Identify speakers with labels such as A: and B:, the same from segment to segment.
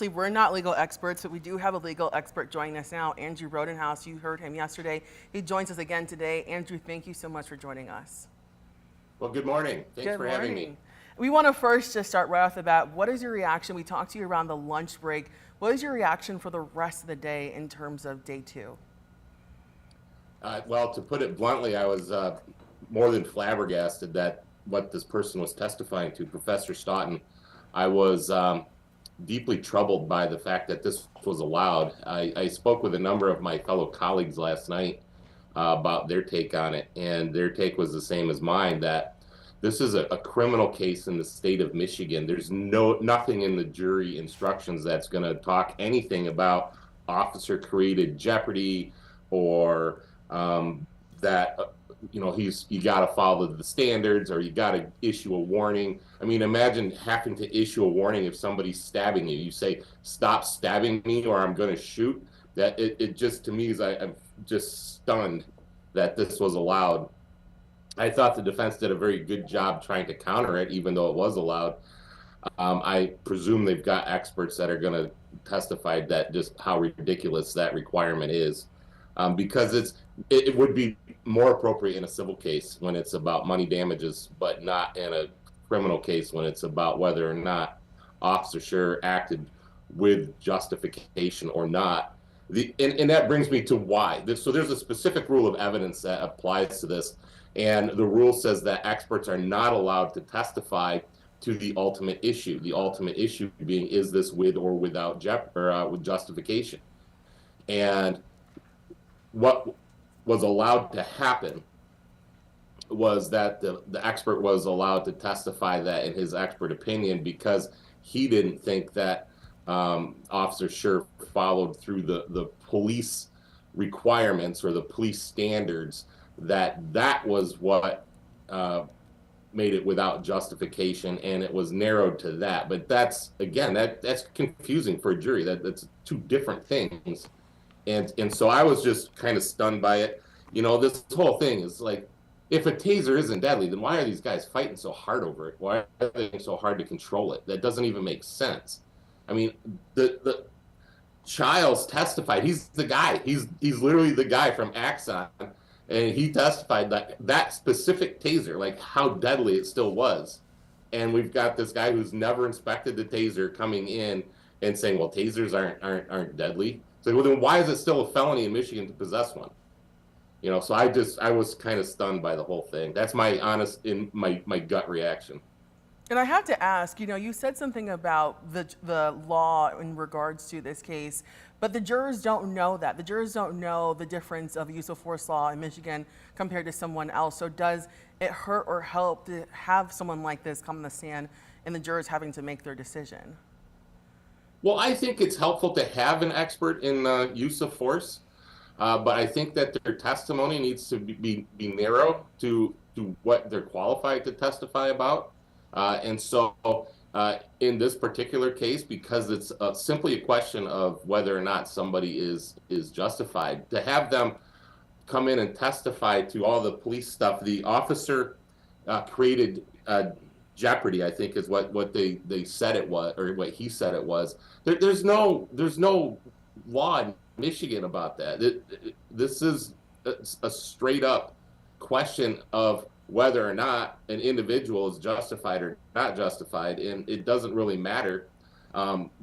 A: we're not legal experts, but we do have a legal expert joining us now, Andrew Rodenhouse. You heard him yesterday. He joins us again today. Andrew, thank you so much for joining us.
B: Well, good morning. Thanks
A: Good
B: for having me.
A: morning. We want to first just start right off the bat. What is your reaction? We talked to you around the lunch break. What is your reaction for the rest of the day in terms of day two?
B: Well, to put it bluntly, I was more than flabbergasted that what this person was testifying to, Professor Stoughton. I was deeply troubled by the fact that this was allowed. I spoke with a number of my fellow colleagues last night about their take on it, and their take was the same as mine, that this is a criminal case in the state of Michigan. There's nothing in the jury instructions that's going to talk anything about officer created jeopardy or that you got to follow the standards or you got to issue a warning. I mean, imagine having to issue a warning if somebody's stabbing you. You say, "Stop stabbing me, or I'm going to shoot." That it just, to me, is I'm just stunned that this was allowed. I thought the defense did a very good job trying to counter it, even though it was allowed. I presume they've got experts that are going to testify that just how ridiculous that requirement is, because it would be more appropriate in a civil case when it's about money damages, but not in a criminal case when it's about whether or not Officer Schurr acted with justification or not. And that brings me to why. So there's a specific rule of evidence that applies to this, and the rule says that experts are not allowed to testify to the ultimate issue. The ultimate issue being, is this with or without with justification? And what was allowed to happen was that the expert was allowed to testify that in his expert opinion, because he didn't think that Officer Schurr followed through the police requirements or the police standards, that was what made it without justification, and it was narrowed to that. But that's, again, that's confusing for a jury. That's two different things. And so I was just kind of stunned by it. This whole thing is like, if a taser isn't deadly, then why are these guys fighting so hard over it? Why are they so hard to control it? That doesn't even make sense. I mean, the Childs testified. He's the guy. He's literally the guy from Axon, and he testified that specific taser, like how deadly it still was. And we've got this guy who's never inspected the taser coming in and saying, "Well, tasers aren't deadly." So, well, then why is it still a felony in Michigan to possess one? So I was kind of stunned by the whole thing. That's my my gut reaction.
A: And I have to ask, you said something about the law in regards to this case, but the jurors don't know that. The jurors don't know the difference of use of force law in Michigan compared to someone else. So does it hurt or help to have someone like this come on the stand and the jurors having to make their decision?
B: Well, I think it's helpful to have an expert in use of force, but I think that their testimony needs to be narrow to what they're qualified to testify about. And so in this particular case, because it's simply a question of whether or not somebody is justified, to have them come in and testify to all the police stuff, the officer created jeopardy, I think is what they said it was, or what he said it was. There's no law in Michigan about that. This is a straight up question of whether or not an individual is justified or not justified, and it doesn't really matter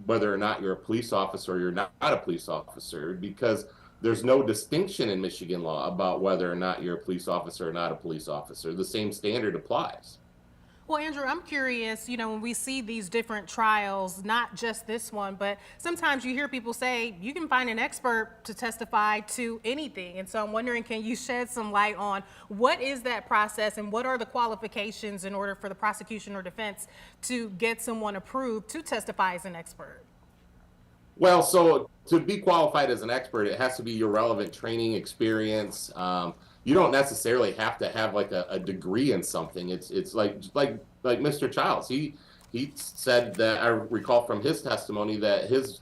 B: whether or not you're a police officer or you're not a police officer, because there's no distinction in Michigan law about whether or not you're a police officer or not a police officer. The same standard applies.
C: Well, Andrew, I'm curious, when we see these different trials, not just this one, but sometimes you hear people say you can find an expert to testify to anything. And so I'm wondering, can you shed some light on what is that process and what are the qualifications in order for the prosecution or defense to get someone approved to testify as an expert?
B: Well, so to be qualified as an expert, it has to be your relevant training experience. You don't necessarily have to have like a degree in something. It's like Mr. Childs. He said that, I recall from his testimony, that his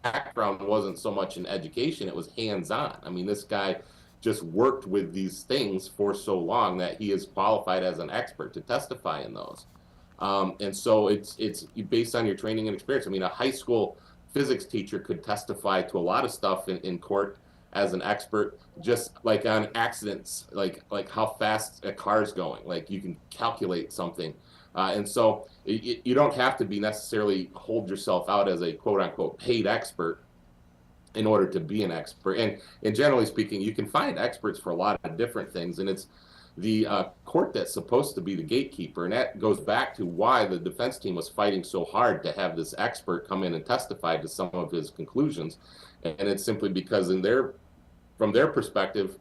B: background wasn't so much in education, it was hands-on. I mean, this guy just worked with these things for so long that he is qualified as an expert to testify in those. And so it's based on your training and experience. I mean, a high school physics teacher could testify to a lot of stuff in court as an expert, just like on accidents, like how fast a car's going. Like you can calculate something, and so you don't have to be necessarily hold yourself out as a quote unquote paid expert in order to be an expert. And generally speaking, you can find experts for a lot of different things, and it's the court that's supposed to be the gatekeeper. And that goes back to why the defense team was fighting so hard to have this expert come in and testify to some of his conclusions. And it's simply because from their perspective,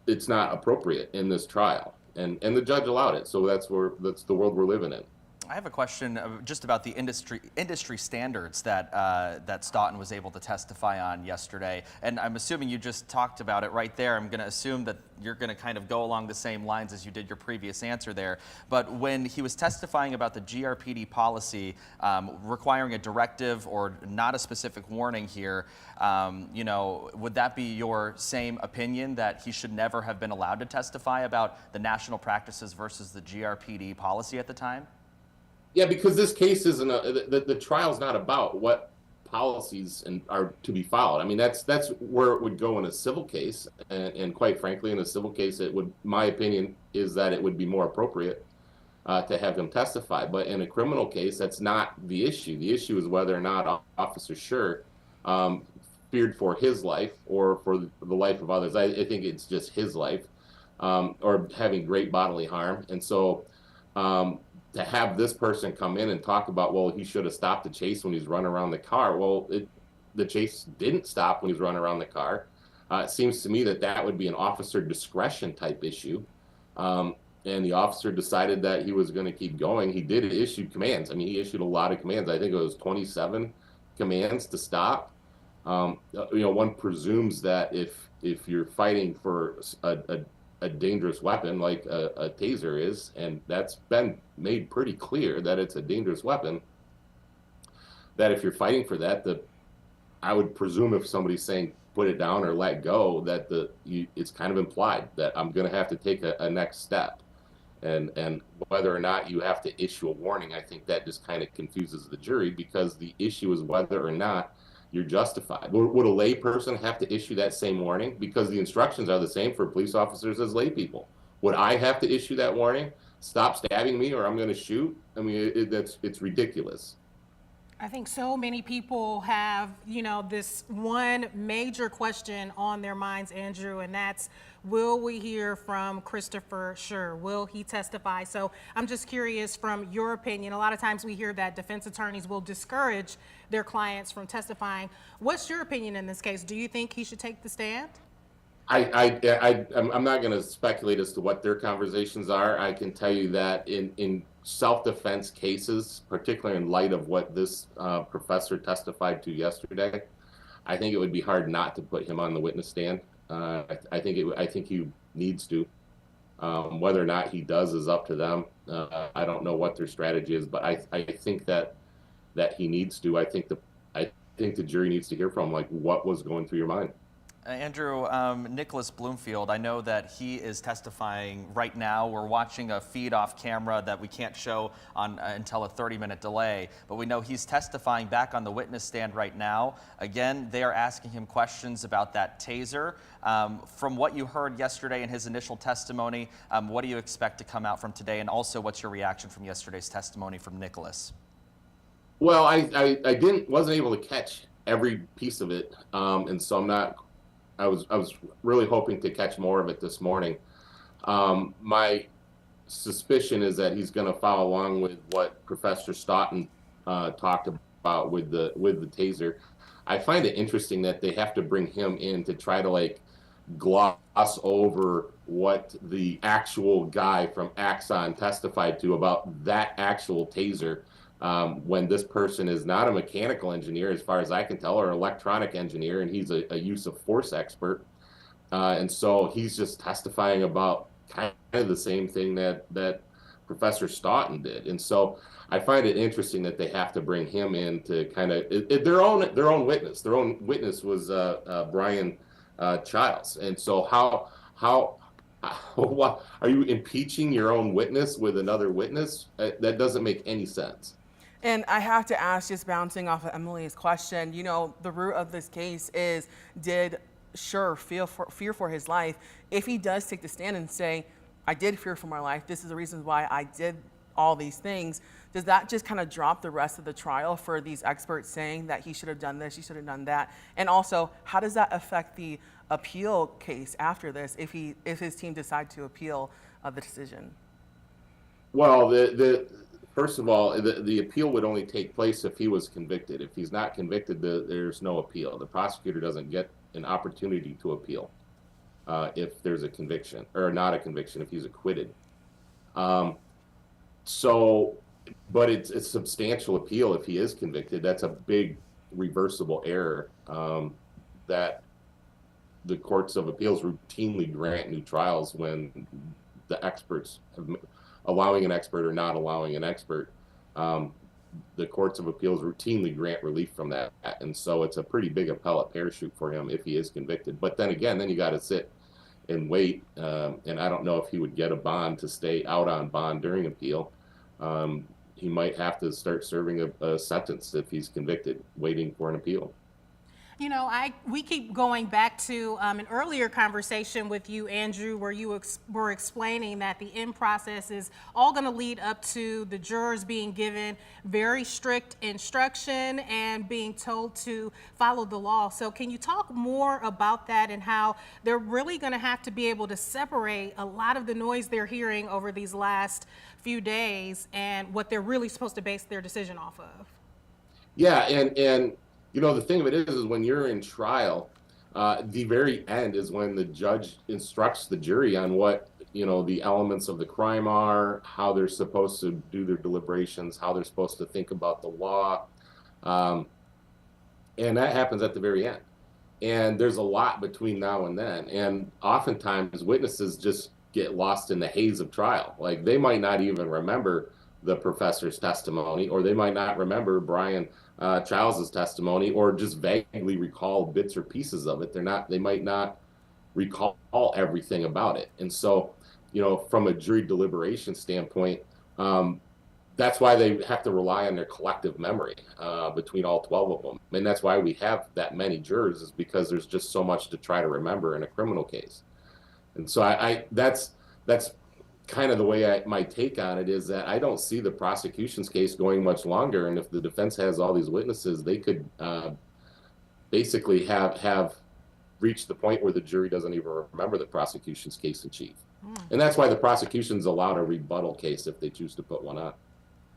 B: it's not appropriate in this trial. And the judge allowed it. So that's the world we're living in.
D: I have a question just about the industry standards that Stoughton was able to testify on yesterday. And I'm assuming you just talked about it right there. I'm going to assume that you're going to kind of go along the same lines as you did your previous answer there. But when he was testifying about the GRPD policy requiring a directive or not a specific warning here, would that be your same opinion that he should never have been allowed to testify about the national practices versus the GRPD policy at the time?
B: Yeah, because this case isn't the trial's not about what policies are to be followed. I mean, that's where it would go in a civil case, and quite frankly, in a civil case, my opinion is that it would be more appropriate to have him testify. But in a criminal case, that's not the issue. The issue is whether or not Officer Schurr feared for his life or for the life of others. I think it's just his life, or having great bodily harm, and so. To have this person come in and talk about, well, he should have stopped the chase when he's running around the car. Well, the chase didn't stop when he's running around the car. It seems to me that would be an officer discretion type issue. And the officer decided that he was going to keep going. He did issue commands. I mean, he issued a lot of commands. I think it was 27 commands to stop. One presumes that if you're fighting for a dangerous weapon like a taser is, and that's been made pretty clear that it's a dangerous weapon, that if you're fighting for that, I would presume if somebody's saying put it down or let go, that it's kind of implied that I'm going to have to take a next step. And whether or not you have to issue a warning, I think that just kind of confuses the jury, because the issue is whether or not you're justified. Would a lay person have to issue that same warning? Because the instructions are the same for police officers as lay people. Would I have to issue that warning? Stop stabbing me or I'm going to shoot? I mean, it's ridiculous.
C: I think so many people have, this one major question on their minds, Andrew, and that's, will we hear from Christopher Schurr? Will he testify? So I'm just curious, from your opinion, a lot of times we hear that defense attorneys will discourage their clients from testifying. What's your opinion in this case? Do you think he should take the stand?
B: I'm not going to speculate as to what their conversations are. I can tell you that in self-defense cases, particularly in light of what this professor testified to yesterday, I think it would be hard not to put him on the witness stand. I think he needs to. Whether or not he does is up to them. I don't know what their strategy is, but I think that he needs to. I think the jury needs to hear from him, like, what was going through your mind.
D: Andrew, Nicholas Bloomfield, I know that he is testifying right now. We're watching a feed off camera that we can't show until a 30-minute delay, but we know he's testifying back on the witness stand right now. Again, they are asking him questions about that taser. From what you heard yesterday in his initial testimony, what do you expect to come out from today? And also, what's your reaction from yesterday's testimony from Nicholas?
B: Well, I wasn't able to catch every piece of it, and so I was really hoping to catch more of it this morning. My suspicion is that he's going to follow along with what Professor Stoughton talked about with the taser. I find it interesting that they have to bring him in to try to gloss over what the actual guy from Axon testified to about that actual taser. When this person is not a mechanical engineer, as far as I can tell, or electronic engineer, and he's a use of force expert. And so he's just testifying about kind of the same thing that Professor Stoughton did. And so I find it interesting that they have to bring him in to kind of their own witness. Their own witness was Brian Childs. And so how What, are you impeaching your own witness with another witness? That doesn't make any sense.
A: And I have to ask, just bouncing off of Emily's question, the root of this case is, did Schurr fear for his life? If he does take the stand and say, I did fear for my life, this is the reason why I did all these things, does that just kind of drop the rest of the trial for these experts saying that he should have done this, he should have done that? And also, how does that affect the appeal case after this if his team decide to appeal the decision?
B: Well, first of all, the appeal would only take place if he was convicted. If he's not convicted, there's no appeal. The prosecutor doesn't get an opportunity to appeal if there's a conviction, or not a conviction if he's acquitted. So, but it's a substantial appeal if he is convicted. That's a big reversible error that the courts of appeals routinely grant new trials when the experts have, allowing an expert or not allowing an expert. The courts of appeals routinely grant relief from that. And so it's a pretty big appellate parachute for him if he is convicted. But then again, then you got to sit and wait. And I don't know if he would get a bond to stay out on bond during appeal. He might have to start serving a sentence if he's convicted, waiting for an appeal.
C: We keep going back to an earlier conversation with you, Andrew, where you were explaining that the end process is all going to lead up to the jurors being given very strict instruction and being told to follow the law. So can you talk more about that and how they're really going to have to be able to separate a lot of the noise they're hearing over these last few days and what they're really supposed to base their decision off of?
B: Yeah, and the thing of it is when you're in trial, the very end is when the judge instructs the jury on what, the elements of the crime are, how they're supposed to do their deliberations, how they're supposed to think about the law. And that happens at the very end. And there's a lot between now and then. And oftentimes witnesses just get lost in the haze of trial. Like, they might not even remember the professor's testimony, or they might not remember Brian Childs' testimony, or just vaguely recall bits or pieces of it. They might not recall everything about it. And so, from a jury deliberation standpoint, that's why they have to rely on their collective memory between all 12 of them. And that's why we have that many jurors, is because there's just so much to try to remember in a criminal case. And so that's kind of the way my take on it is that I don't see the prosecution's case going much longer. And if the defense has all these witnesses, they could basically have reached the point where the jury doesn't even remember the prosecution's case in chief. And that's why the prosecution's allowed a rebuttal case if they choose to put one on.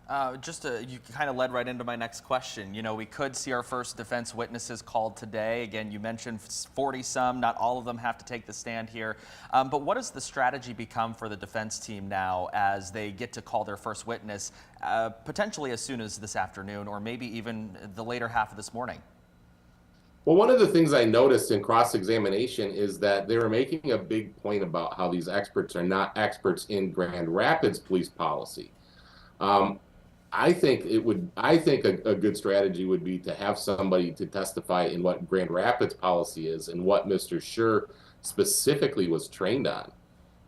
D: You kind of led right into my next question. We could see our first defense witnesses called today. Again, you mentioned 40-some. Not all of them have to take the stand here. But what does the strategy become for the defense team now as they get to call their first witness, potentially as soon as this afternoon, or maybe even the later half of this morning?
B: Well, one of the things I noticed in cross-examination is that they were making a big point about how these experts are not experts in Grand Rapids police policy. I think a good strategy would be to have somebody to testify in what Grand Rapids policy is and what Mr. Schurr specifically was trained on,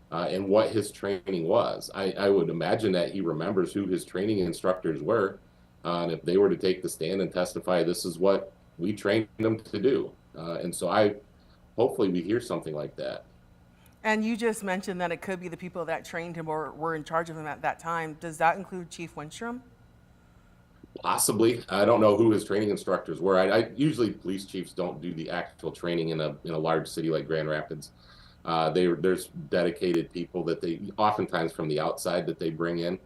B: and what his training was. I would imagine that he remembers who his training instructors were, and if they were to take the stand and testify, this is what we trained them to do. And so hopefully we hear something like that.
A: And you just mentioned that it could be the people that trained him or were in charge of him at that time. Does that include Chief Winstrom?
B: Possibly. I don't know who his training instructors were. I usually police chiefs don't do the actual training in a large city like Grand Rapids. There's dedicated people that they oftentimes from the outside that they bring in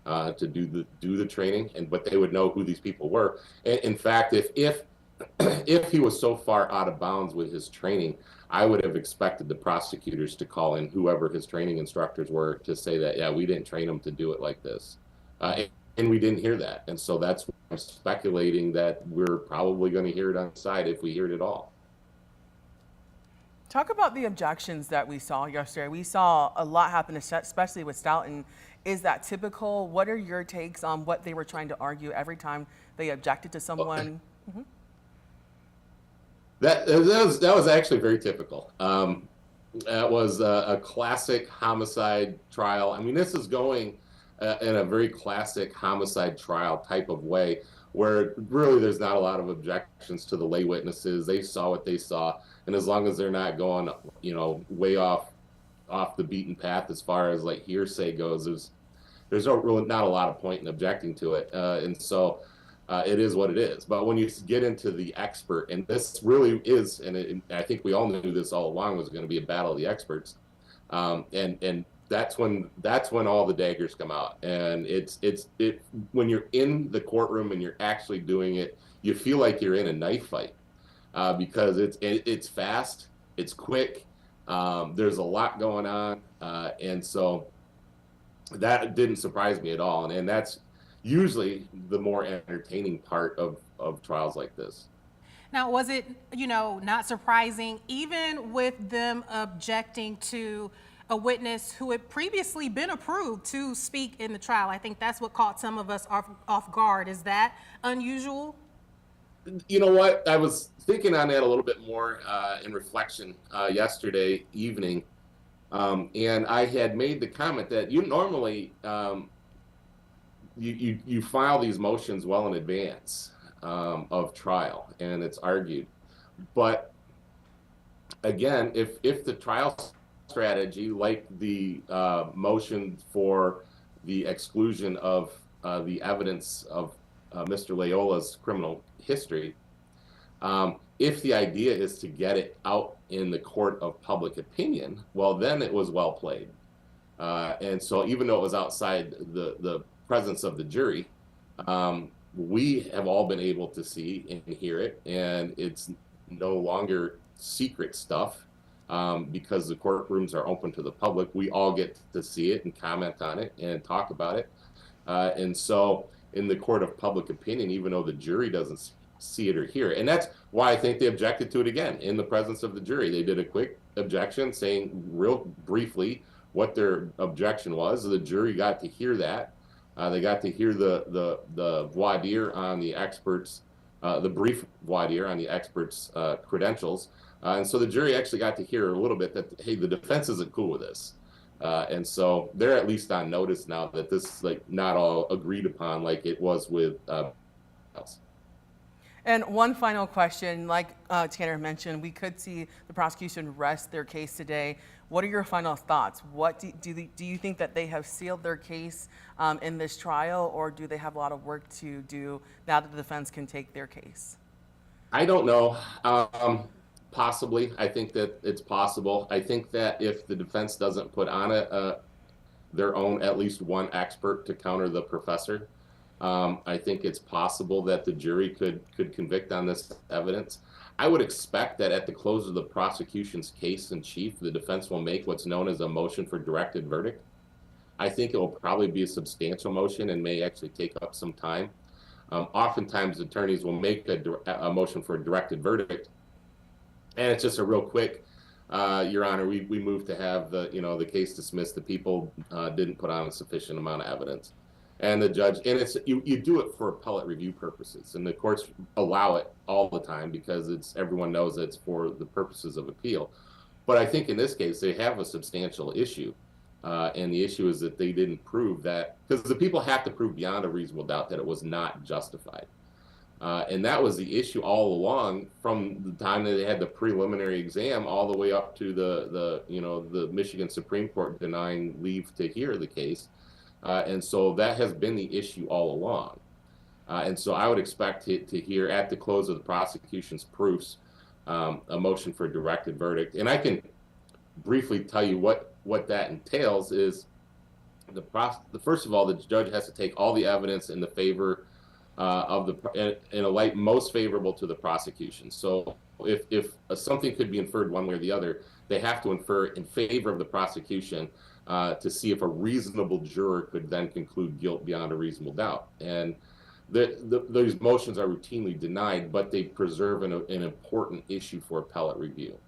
B: to do the training, but they would know who these people were. And in fact, if he was so far out of bounds with his training, I would have expected the prosecutors to call in whoever his training instructors were to say that, yeah, we didn't train him to do it like this. And we didn't hear that. And so that's why I'm speculating that we're probably going to hear it on the side if we hear it at all.
A: Talk about the objections that we saw yesterday. We saw a lot happen, especially with Stoughton. Is that typical? What are your takes on what they were trying to argue every time they objected to someone?
B: That was actually very typical. It was a classic homicide trial. I mean, this is going in a very classic homicide trial type of way, where really there's not a lot of objections to the lay witnesses. They saw what they saw, and as long as they're not going, way off the beaten path as far as like hearsay goes, there's really not a lot of point in objecting to it, and so. It is what it is. But when you get into the expert, and this really is, and I think we all knew this all along was going to be a battle of the experts, and that's when all the daggers come out. And it's when you're in the courtroom and you're actually doing it, you feel like you're in a knife fight because it's fast, it's quick, there's a lot going on, and so that didn't surprise me at all, and that's usually the more entertaining part of trials like this.
C: Now, was it, not surprising, even with them objecting to a witness who had previously been approved to speak in the trial? I think that's what caught some of us off guard. Is that unusual?
B: You know what? I was thinking on that a little bit more in reflection yesterday evening, and I had made the comment that you normally you file these motions well in advance of trial, and it's argued. But again, if the trial strategy, like the motion for the exclusion of the evidence of Mr. Loyola's criminal history, if the idea is to get it out in the court of public opinion, well, then it was well played. And so even though it was outside the presence of the jury, we have all been able to see and hear it, and it's no longer secret stuff because the courtrooms are open to the public. We all get to see it and comment on it and talk about it. And so in the court of public opinion, even though the jury doesn't see it or hear it, and that's why I think they objected to it again in the presence of the jury. They did a quick objection saying real briefly what their objection was. The jury got to hear that. They got to hear the voir dire on the experts, the brief voir dire on the experts' credentials, and so the jury actually got to hear a little bit that, hey, the defense isn't cool with this, and so they're at least on notice now that this is like not all agreed upon like it was with else.
A: And one final question, like Tanner mentioned, we could see the prosecution rest their case today. What are your final thoughts? What do you think that they have sealed their case in this trial, or do they have a lot of work to do now that the defense can take their case?
B: I don't know. Possibly. I think that it's possible. I think that if the defense doesn't put on their own at least one expert to counter the professor, I think it's possible that the jury could convict on this evidence. I would expect that at the close of the prosecution's case in chief, the defense will make what's known as a motion for directed verdict. I think it will probably be a substantial motion and may actually take up some time. Oftentimes, attorneys will make a motion for a directed verdict, and it's just a real quick, Your Honor, we moved to have the case dismissed. The people didn't put on a sufficient amount of evidence. And the judge, and it's you do it for appellate review purposes, and the courts allow it all the time because everyone knows it's for the purposes of appeal. But I think in this case they have a substantial issue, and the issue is that they didn't prove that, because the people have to prove beyond a reasonable doubt that it was not justified, and that was the issue all along from the time that they had the preliminary exam all the way up to the Michigan Supreme Court denying leave to hear the case. And so that has been the issue all along. And so I would expect to hear at the close of the prosecution's proofs a motion for a directed verdict. And I can briefly tell you what that entails is first of all, the judge has to take all the evidence in the favor in a light most favorable to the prosecution. So if something could be inferred one way or the other, they have to infer in favor of the prosecution to see if a reasonable juror could then conclude guilt beyond a reasonable doubt. And those motions are routinely denied, but they preserve an important issue for appellate review.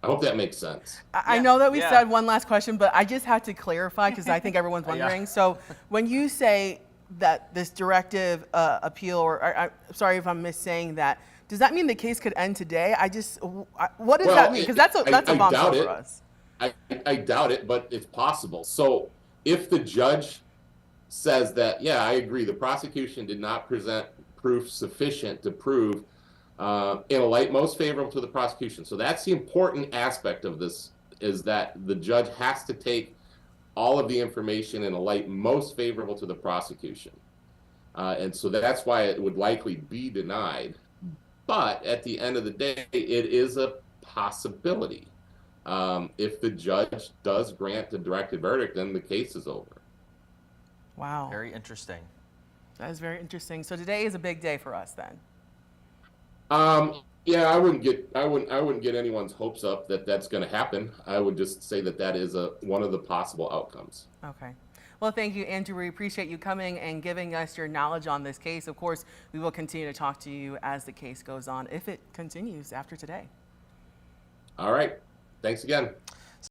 B: I hope that makes sense.
A: I know that we said one last question, but I just had to clarify because I think everyone's wondering. So when you say that this directive appeal, or I'm sorry if I'm missaying that, does that mean the case could end today? What does that mean? Because that's a bombshell for us.
B: I doubt it, but it's possible. So if the judge says that, yeah, I agree, the prosecution did not present proof sufficient to prove in a light most favorable to the prosecution. So that's the important aspect of this, is that the judge has to take all of the information in a light most favorable to the prosecution. And so that's why it would likely be denied. But at the end of the day, it is a possibility. If the judge does grant the directed verdict, then the case is over.
A: Wow.
D: Very interesting.
A: That is very interesting. So today is a big day for us then.
B: Yeah, I wouldn't get anyone's hopes up that that's going to happen. I would just say that that is one of the possible outcomes.
A: Okay. Well, thank you, Andrew. We appreciate you coming and giving us your knowledge on this case. Of course, we will continue to talk to you as the case goes on, if it continues after today.
B: All right. Thanks again.